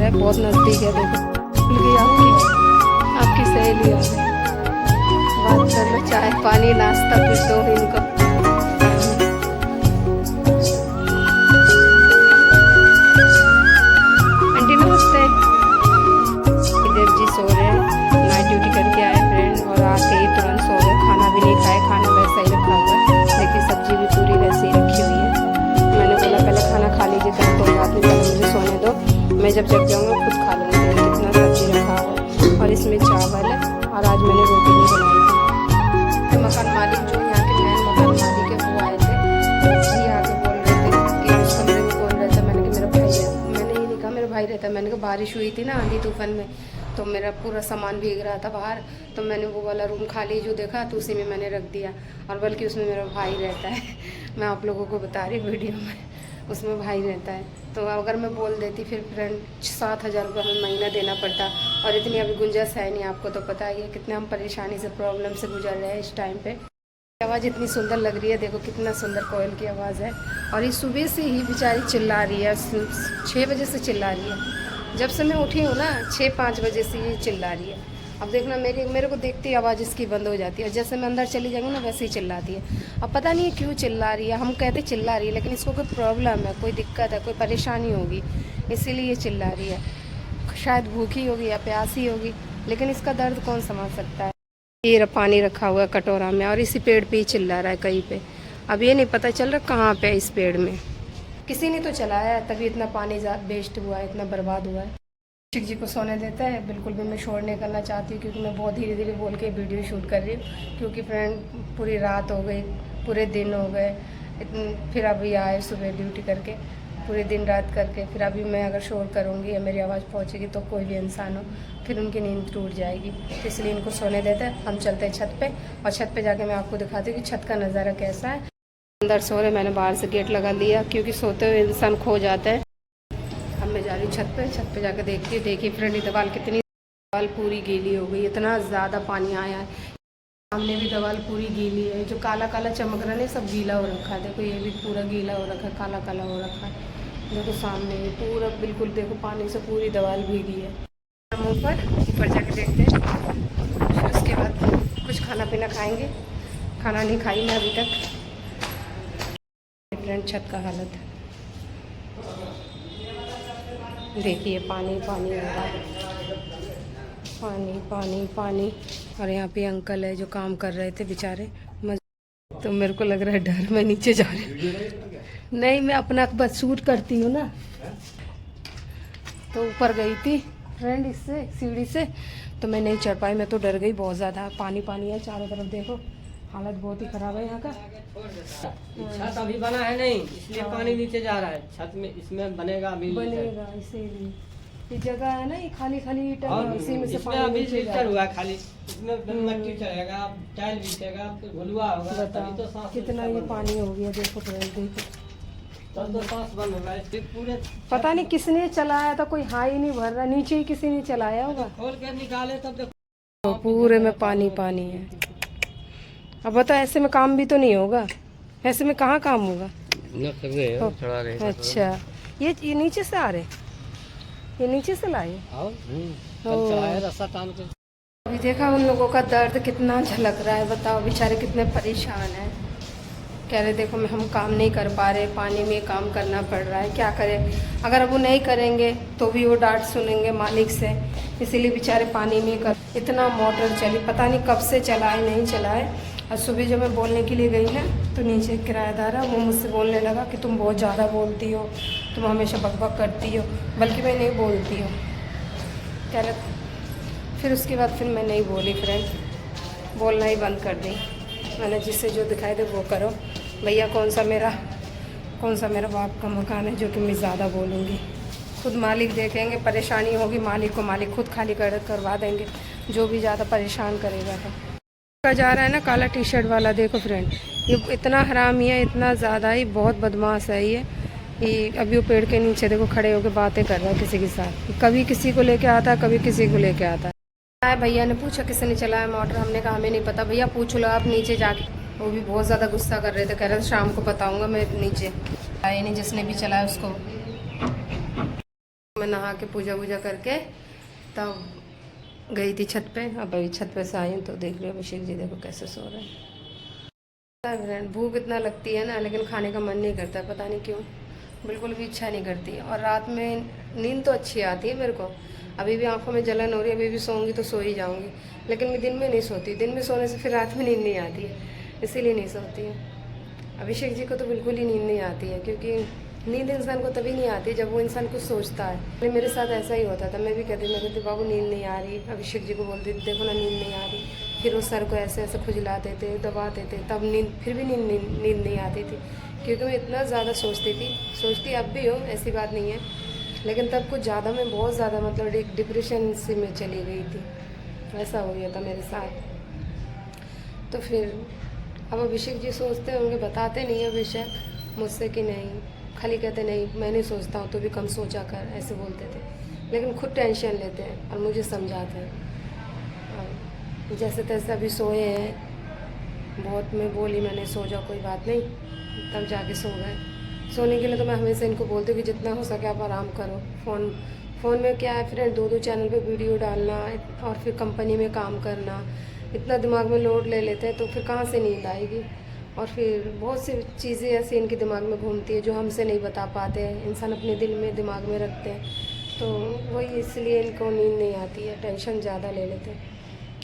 है, बहुत नज़दीक है। देखो खुल गई आपकी सहेली आ गई, बात कर लो, चाय पानी नाश्ता कुछ दो इनको। आंटी नमस्ते। देव जी सो रहे हैं, नाइट ड्यूटी करके आए फ्रेंड, और आके ही तुरंत सो गए, खाना भी नहीं खाए, खाना वैसा ही रखा हुआ है। देखिए सब्जी भी पूरी वैसे ही रखी हुई है। मैंने बोला पहले खाना खा लीजिए, कल कोई बात नहीं, पहले मुझे सोने दो, मैं जब जग जाऊँगा खुद खा लूँगी। कितना सब्जी रखा हुआ है, और इसमें चावल है, और आज मैंने रोटी नहीं बनाई थी। मकान मालिक जो यहाँ के नए मकान मालिक है वो आए थे, वही आके बोल रहे थे कि उस कमरे में कौन रहता है। मैंने कहा मेरा भाई है, मैंने ये नहीं कहा मेरा भाई रहता है। मैंने कहा बारिश हुई थी ना आंधी तूफान में, तो मेरा पूरा सामान भीग रहा था बाहर, तो मैंने वो वाला रूम खाली जो देखा तो उसी में मैंने रख दिया, और बल्कि उसमें मेरा भाई रहता है। मैं आप लोगों को बता रही वीडियो में, उसमें भाई रहता है। तो अगर मैं बोल देती फिर फ्रेंड 7,000 रुपये हमें महीना देना पड़ता, और इतनी अभी गुंजाइश है नहीं। आपको तो पता ही है कितने हम परेशानी से प्रॉब्लम से गुजर रहे हैं इस टाइम पे। आवाज़ इतनी सुंदर लग रही है, देखो कितना सुंदर कोयल की आवाज़ है, और ये सुबह से ही बेचारी चिल्ला रही है, 6 बजे से चिल्ला रही है। जब से मैं उठी हूँ ना 6-5 बजे से ये चिल्ला रही है। अब देखना मेरे को देखती आवाज़ इसकी बंद हो जाती है, जैसे मैं अंदर चली जाऊँगी ना वैसे ही चिल्लाती है। अब पता नहीं क्यों चिल्ला रही है, हम कहते चिल्ला रही है, लेकिन इसको कोई प्रॉब्लम है, कोई दिक्कत है, कोई परेशानी होगी, इसीलिए चिल्ला रही है। शायद भूखी होगी या प्यासी होगी, लेकिन इसका दर्द कौन समझ सकता है। ये पानी रखा हुआ है कटोरा में, और इसी पेड़ पे ही चिल्ला रहा है कहीं पे। अब ये नहीं पता चल रहा कहाँ पे इस पेड़ में, किसी ने तो चलाया है, तभी इतना पानी वेस्ट हुआ है, इतना बर्बाद हुआ है। शिव जी को सोने देता है, बिल्कुल भी मैं शोर नहीं करना चाहती हूँ, क्योंकि मैं बहुत धीरे धीरे बोल के वीडियो शूट कर रही हूँ। क्योंकि फ्रेंड पूरी रात हो गई, पूरे दिन हो गए, फिर अभी आए सुबह ड्यूटी करके, पूरे दिन रात करके, फिर अभी मैं अगर शोर करूँगी या मेरी आवाज़ पहुँचेगी तो कोई भी इंसान हो फिर उनकी नींद टूट जाएगी। तो इसलिए इनको सोने देते हैं, हम चलते हैं छत पे, और छत पे जाके मैं आपको दिखाती हूँ कि छत का नज़ारा कैसा है। अंदर सो रहे, मैंने बाहर से गेट लगा दिया, क्योंकि सोते हुए इंसान खो जाता है। अब मैं जा रही हूँ छत पे जाके देखती हूँ। देखिए फ्रेंड ये दीवार पूरी गीली हो गई, इतना ज़्यादा पानी आया है। सामने भी दीवार पूरी गीली है, जो काला काला चमक रहा है सब गीला हो रखा है। देखो ये भी पूरा गीला हो रखा है, काला काला हो रखा है। देखो सामने ये पूरा बिल्कुल, देखो पानी से पूरी दीवार भीगी है। हम ऊपर जाके देखते हैं, फिर उसके बाद कुछ खाना पीना खाएंगे। खाना नहीं खाई मैं अभी तक। फ्रेंड छत का हालत है देखिए, पानी पानी हो रहा है, पानी पानी पानी। और यहाँ पे अंकल है जो काम कर रहे थे बेचारे, तो मेरे को लग रहा है डर, मैं नीचे जा रही हूँ। नहीं, मैं अपना बस शूट करती हूँ ना, तो ऊपर गई थी फ्रेंड इससे सीढ़ी से, तो मैं नहीं चढ़ पाई, मैं तो डर गई बहुत ज़्यादा। पानी पानी है चारों तरफ, देखो हालत बहुत ही ख़राब है यहाँ का। छत अभी बना है नहीं, इसलिए पानी नीचे जा रहा है। छत में इसमें बनेगा इसीलिए ये जगह है ना, ये खाली खाली ईंटा, इसी में से पानी अभी नीचे लीटर हुआ खाली, इसमें मट्टी चढ़ेगा, टाइल बिछेगा, घुलवा होगा, तभी तो सांस कितना ये पानी हो गया। देखो फ्रेंड देखो, तब तो सांस बंद होगा। पूरे पता नहीं किसने चलाया था, कोई हाई नहीं भर रहा, नीचे ही किसी ने चलाया होगा। खोल के निकाले तब तो पूरे में पानी पानी है। अब बता, ऐसे में काम भी तो नहीं होगा, ऐसे में कहाँ काम होगा। अच्छा, ये नीचे से आ रहे, ये नीचे से लाए। अभी देखा उन लोगों का दर्द कितना झलक रहा है, बताओ बेचारे कितने परेशान हैं। कह रहे देखो हम काम नहीं कर पा रहे, पानी में काम करना पड़ रहा है, क्या करें। अगर अब वो नहीं करेंगे तो भी वो डांट सुनेंगे मालिक से, इसीलिए बेचारे पानी में कर। इतना मोटर चली, पता नहीं कब से चलाए नहीं चलाए। और सुबह जब मैं बोलने के लिए गई ना, तो नीचे किराएदार है, वो मुझसे बोलने लगा कि तुम बहुत ज़्यादा बोलती हो, तुम हमेशा बकबक करती हो, बल्कि मैं नहीं बोलती हूँ कह रहे। फिर उसके बाद फिर मैं नहीं बोली फ्रेंड, बोलना ही बंद कर दी मैंने। जिससे जो दिखाई दे वो करो भैया। कौन सा मेरा बाप का मकान है जो कि मैं ज़्यादा बोलूँगी। खुद मालिक देखेंगे, परेशानी होगी मालिक को, मालिक खुद खाली करवा देंगे, जो भी ज़्यादा परेशान करेगा। तो जा रहा है ना काला टी शर्ट वाला, देखो फ्रेंड ये इतना हरामी है, इतना ज़्यादा ही बहुत बदमाश है ये अभी वो पेड़ के नीचे देखो खड़े होकर बातें कर रहा है किसी के साथ। कभी किसी को लेके आता है, कभी किसी को लेके आता है। भैया ने पूछा किसने चलाया मोटर, हमने कहा हमें नहीं पता। भैया पूछ लो आप नीचे जाके। वो भी बहुत ज़्यादा गुस्सा कर रहे थे, कह रहे थे शाम को बताऊँगा मैं नीचे। आए नहीं, जिसने भी चलाया उसको मैं नहा के पूजा वूजा करके तब गई थी छत पे। अब अभी छत पे से आई हूँ तो देख लियो अभिषेक जी देखो कैसे सो रहे हैं। भूख इतना लगती है ना, लेकिन खाने का मन नहीं करता, पता नहीं क्यों, बिल्कुल भी इच्छा नहीं करती। और रात में नींद तो अच्छी आती है मेरे को, अभी भी आंखों में जलन हो रही है, अभी भी सोऊंगी तो सो ही जाऊंगी, लेकिन मैं दिन में नहीं सोती। दिन में सोने से फिर रात में नींद नहीं आती है, इसीलिए नहीं सोती है। अभिषेक जी को तो बिल्कुल ही नींद नहीं आती है, क्योंकि नींद इंसान को तभी नहीं आती जब वो इंसान कुछ सोचता है। मेरे साथ ऐसा ही होता था, मैं भी कहती बाबू नींद नहीं आ रही, अभिषेक जी को बोलती थी देखो ना नींद नहीं आ रही, फिर वो सर को ऐसे ऐसे खुजलाते थे, दबाते थे, तब नींद फिर भी नींद नहीं आती थी, क्योंकि मैं इतना ज़्यादा सोचती अब भी हूँ, ऐसी बात नहीं है, लेकिन तब कुछ ज़्यादा मैं बहुत ज़्यादा मतलब एक डिप्रेशन से मैं चली गई थी, ऐसा हो गया था मेरे साथ। तो फिर अब अभिषेक जी सोचते होंगे, बताते नहीं है अभिषेक मुझसे कि नहीं, खाली कहते नहीं मैं नहीं सोचता हूँ तो भी कम सोचा कर, ऐसे बोलते थे, लेकिन खुद टेंशन लेते हैं और मुझे समझाते हैं। और जैसे तैसे अभी सोए हैं, बहुत मैं बोली मैंने सो जाओ कोई बात नहीं, तब जाके सो गए। सोने के लिए तो मैं हमेशा इनको बोलती हूँ कि जितना हो सके आप आराम करो। फ़ोन में क्या है फ्रेंड, 2-2 चैनल पे वीडियो डालना और फिर कंपनी में काम करना, इतना दिमाग में लोड ले लेते हैं तो फिर कहाँ से नींद आएगी। और फिर बहुत सी चीज़ें ऐसी इनके दिमाग में घूमती है जो हमसे नहीं बता पाते हैं, इंसान अपने दिल में दिमाग में रखते हैं, तो वही इसलिए इनको नींद नहीं आती है, टेंशन ज़्यादा ले लेते हैं।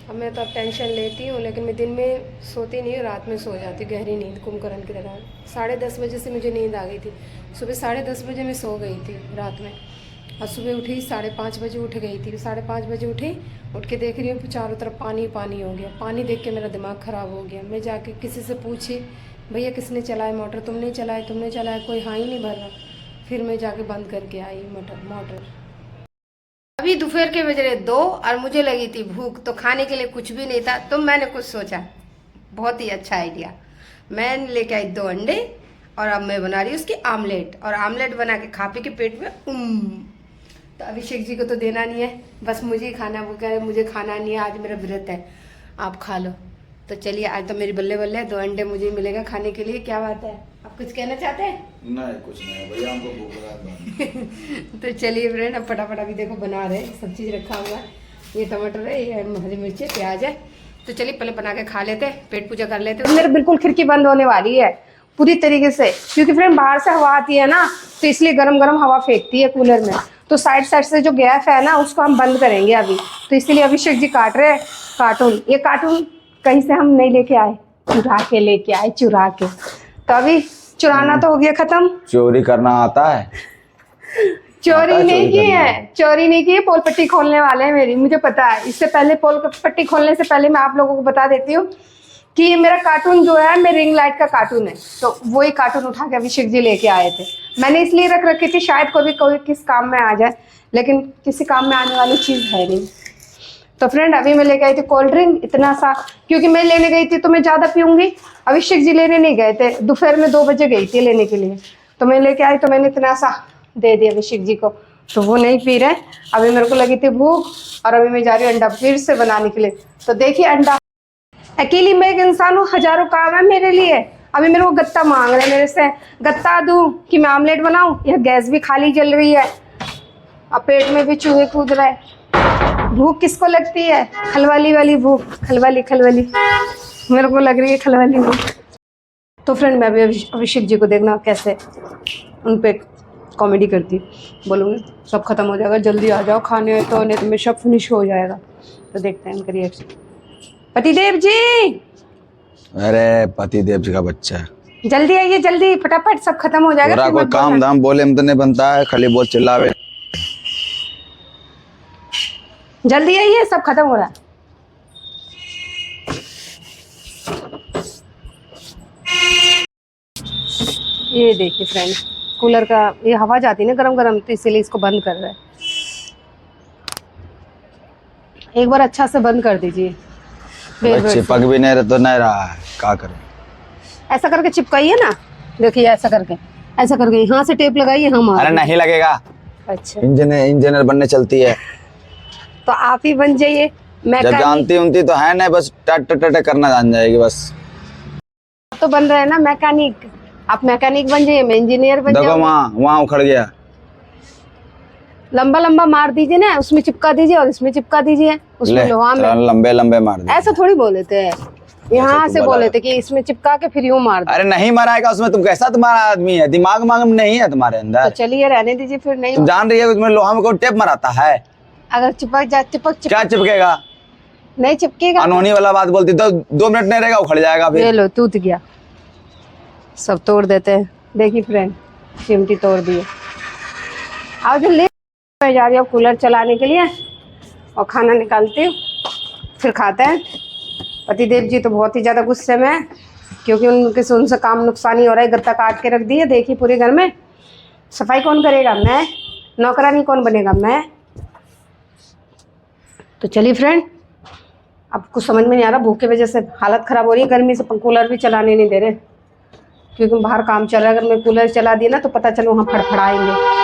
अब मैं तो अब टेंशन लेती हूँ, लेकिन मैं दिन में सोती नहीं हूँ, रात में सो जाती, गहरी नींद कुंभकर्ण की तरह। 10:30 बजे से मुझे नींद आ गई थी, सुबह 10:30 बजे मैं सो गई थी रात में, और सुबह उठी 5:30 बजे उठ गई थी। 5:30 बजे उठी, उठ के देख रही हूँ चारों तरफ पानी पानी हो गया। पानी देख के मेरा दिमाग ख़राब हो गया। मैं जाके किसी से पूछी भैया किसने चलाया मोटर, तुमने चलाया, कोई हाँ ही नहीं भर रहा। फिर मैं जाके बंद करके आई मोटर। अभी दोपहर के बज रहे 2 और मुझे लगी थी भूख, तो खाने के लिए कुछ भी नहीं था, तो मैंने कुछ सोचा, बहुत ही अच्छा आइडिया, मैं लेके आई 2 अंडे और अब मैं बना रही हूँ उसकी आमलेट, और आमलेट बना के खा पी के पेट में तो अभिषेक जी को तो देना नहीं है, बस मुझे ही खाना। वो कह रहे मुझे खाना नहीं है, आज मेरा व्रत है, आप खा लो। तो चलिए आज तो मेरी बल्ले बल्ले 2 अंडे मुझे मिलेगा खाने के लिए, क्या बात है, आप कुछ कहना चाहते हैं? नहीं कुछ नहीं भैया, हमको भूख लगा। तो चलिए फ्रेंड अब फटाफट अभी देखो बना रहे, सब चीज़ रखा हुआ है, ये टमाटर है, ये हरी मिर्ची, प्याज है, तो चलिए पहले बना के खा लेते हैं, पेट पूजा कर लेते हैं। मेरे बिल्कुल खिड़की बंद होने वाली है पूरी तरीके से, क्योंकि फ्रेंड बाहर से हवा आती है ना, तो इसलिए गरम गरम हवा फेंकती है कूलर में, तो साइड से जो गैस है ना उसको हम बंद करेंगे अभी। तो इसलिए अभिषेक जी काट रहे हैं कार्टून। ये कार्टून कहीं से हम नहीं लेके आए, चुरा के, तो अभी चुराना तो हो गया खत्म। चोरी करना आता है? चोरी नहीं की है, पोल पट्टी खोलने वाले हैं मेरी, मुझे पता है। इससे पहले पोल पट्टी खोलने से पहले मैं आप लोगों को बता देती हूँ कि ये मेरा कार्टून जो है, मेरे रिंग लाइट का कार्टून है, तो वही कार्टून उठा के अभिषेक जी लेके आए थे। मैंने इसलिए रख रखी थी शायद कोई किस काम में आ जाए, लेकिन किसी काम में आने वाली चीज़ है नहीं। तो फ्रेंड अभी मैं लेके आई थी कोल्ड ड्रिंक इतना सा, क्योंकि मैं लेने गई थी तो मैं ज़्यादा पीऊँगी, अभिषेक जी लेने नहीं गए थे, दोपहर में 2 बजे गई थी लेने के लिए, तो मैं लेके आई तो मैंने इतना सा दे दिया अभिषेक जी को, तो वो नहीं पी रहे। अभी मेरे को लगी थी भूख, और अभी मैं जा रही हूँ अंडा फिर से बनाने के लिए। तो देखिए अंडा, अकेली मैं एक इंसान हूँ, हजारों काम है मेरे लिए। अभी मेरे को गत्ता मांग रहे हैं मेरे से, गत्ता दूँ कि मैं आमलेट बनाऊँ, यह गैस भी खाली जल रही है, अब पेट में भी चूहे कूद रहे हैं। भूख किसको लगती है? खलवाली वाली भूख, खलवाली मेरे को लग रही है खलवाली भूख। तो फ्रेंड मैं अभी अभिषेक जी को देखना कैसे उन पे कॉमेडी करती, बोलूँगी सब खत्म हो जाएगा, जल्दी आ जाओ खाने, तो नहीं तो मेरा सब फिनिश हो जाएगा। तो देखते हैं उनका रिएक्शन। पतिदेव जी, अरे पतिदेव जी का बच्चा, जल्दी आइए, जल्दी फटाफट, सब खत्म हो जाएगा। कोई काम धाम बोले में तो नहीं बनता है, खाली बहुत चिल्लावे। जल्दी आइए, सब खत्म हो रहा है। ये देखिए फ्रेंड, कूलर का ये हवा जाती है ना गरम गरम, तो इसीलिए इसको बंद कर रहे हैं। एक बार अच्छा से बंद कर दीजिए। चिपक भी नहीं रहा तो नहीं रहा है, क्या करें? ऐसा करके चिपकाइए ना, देखिए ऐसा करके यहाँ से टेप लगाइए। हम अरे नहीं लगेगा। अच्छा, इंजीनियर बनने चलती है तो आप ही बन जाइए। जब जानती उनती तो है नहीं, बस टट करना जान जाएगी बस। तो बन रहे हैं ना मैकेनिक, आप मैकेनिक बन जाइए, मैं इंजीनियर बन जाऊंगी। देखो वहाँ उखड़ गया। लंबा लंबा मार दीजिए ना, उसमें चिपका दीजिए और इसमें चिपका दीजिए, उसमें लोहा में। लंबे लंबे मार दे। ऐसा थोड़ी बोले थे, यहाँ से बोले थे कि इसमें चिपका के फिर यूं मार दो। अरे नहीं मराएगा उसमें, तुम कैसा तुम्हारा आदमी है, दिमाग मांग नहीं है तुम्हारे तो अंदर। चलिए रहने दीजिए फिर। नहीं तुम जान रही है उसमें लोहा में कोई टेप मराता है? अगर चिपक जाए क्या चिपकेगा? नहीं चिपकेगा। अनहोनी वाला बात बोलती तो 2 मिनट नहीं रहेगा, उखड़ जाएगा ये फिर। लो टूट गया, सब तोड़ देते हैं। देखिए फ्रेंड, चिमटी तोड़ दिए। आओ जो ले जा रही हूँ कूलर चलाने के लिए और खाना निकालती हूँ, फिर खाते हैं। पतिदेव जी तो बहुत ही ज़्यादा गुस्से में है, क्योंकि उनसे काम नुकसानी हो रहा है। गत्ता काट के रख दिए, देखिए पूरे घर में। सफाई कौन करेगा? मैं। नौकरानी कौन बनेगा? मैं। तो चलिए फ्रेंड, अब कुछ समझ में नहीं आ रहा, भूख की वजह से हालत ख़राब हो रही है, गर्मी से कूलर भी चलाने नहीं दे रहे, क्योंकि बाहर काम चल रहा है। अगर मैं कूलर चला दिया ना तो पता चलो वहाँ फड़फड़ाएंगे।